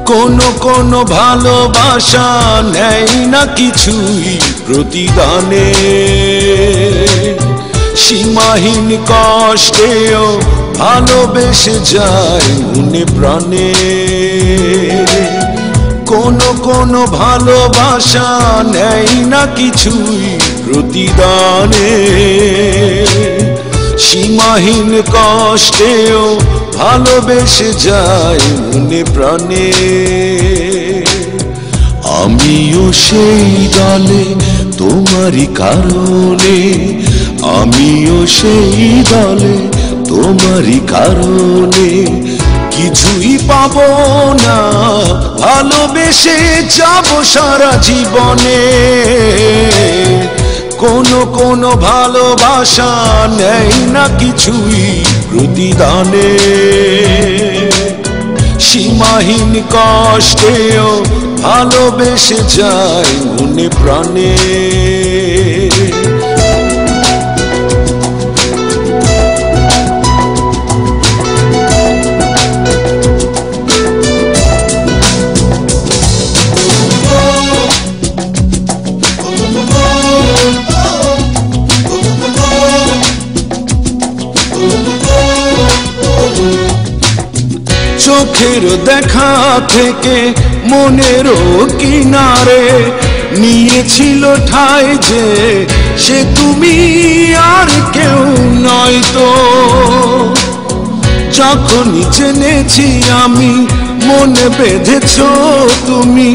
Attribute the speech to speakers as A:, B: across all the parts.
A: কোনো কোনো ভালোবাসা নেই না কিছুই প্রতিদানে, সীমাহীন কষ্টেও ভালোবেসে যায় মনে প্রাণে। কোনো কোনো ভালোবাসা নেই না কিছুই প্রতিদানে, সীমাহীন কষ্টেও ভালোবেসে যায় মনে প্রাণে। আমিও সেই দলে তোমারই কারণে, আমিও সেই দলে তোমারই কারণে, কিছুই পাবো না ভালোবেসে যাব সারা জীবনে। কোনো কোনো ভালোবাসা নেই না কিছুই প্রতিদানে, সীমাহীন কষ্টেও ভালোবেসে যায় মনে প্রাণে। চোখের দেখা থেকে মনেরও কিনারে নিয়েছিল ঠাঁই যে সে তুমি আর কেউ নয় তো। যখনই জেনেছি আমি মনে বেঁধেছ তুমি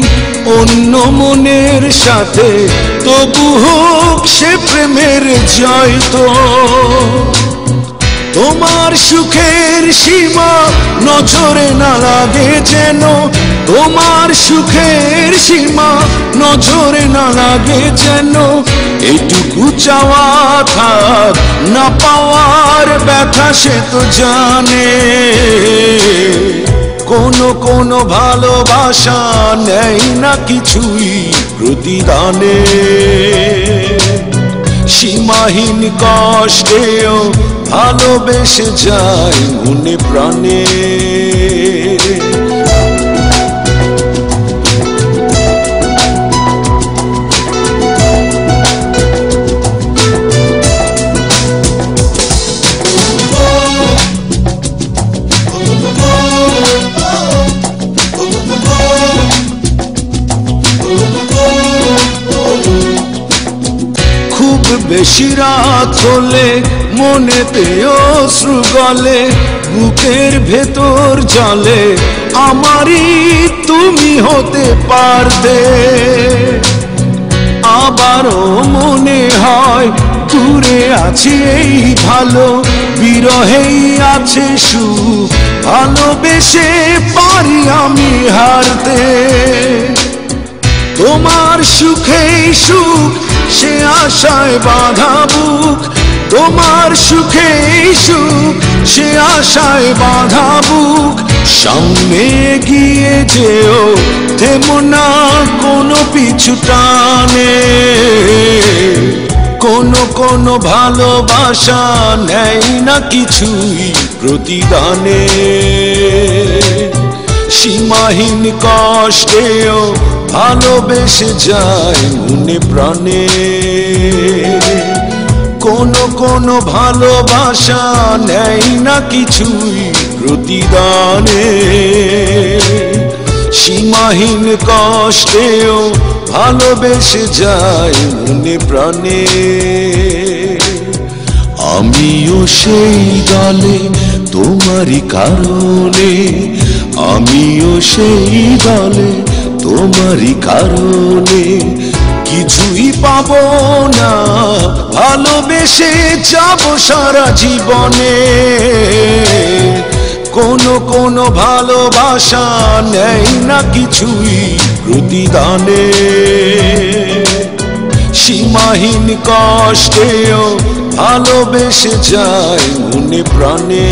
A: অন্য মনের সাথে, তবু হোক সে প্রেমের জয় তো। তোমার সুখের সীমা নজরে না লাগে যেন, তোমার সুখের সীমা নজরে না লাগে যেন, এইটুকু চাওয়া থাক না পাওয়ার ব্যথা সে তো জানে। কোনো কোনো ভালোবাসা নেই না কিছুই প্রতিদানে, সীমাহীন কষ্টেও ভালোবেসে যায় মনে প্রাণে। খুব বেশি রাত হলে মনেতে অশ্রু গলে, বুকের ভেতর জলে আমারই তুমি হতে পারতে। আবারও মনে হয় দূরে আছি এই ভালো, বিরহেই আছে সুখ, ভালোবেসে পারি আমি হারতে। তোমার সুখেই সুখ সে আশায় বাঁধা বুক, তোমার সুখেই সুখ সে আশায় বাঁধা বুক। সামনে গিয়ে যেও থেমো না কোনো পিছু টানে, কোনো কোনো ভালোবাসা নেই না কিছুই প্রতিদানে, সীমাহীন কষ্টেও ভালোবেসে যায় মনে প্রাণে। কোনো কোনো ভালোবাসা নেই না কিছুই প্রতিদানে, সীমাহীন কষ্টেও ভালোবেসে যায় মনে প্রাণে। আমিও সেই দলে তোমারই কারণে, আমিও সেই দলে তোমারই কারণে, কিছুই পাবো না ভালোবেসে যাব সারা জীবনে। কোনো কোনো ভালোবাসা নেই না কিছুই প্রতিদানে, সীমাহীন কষ্টেও ভালোবেসে যায় মনে প্রাণে।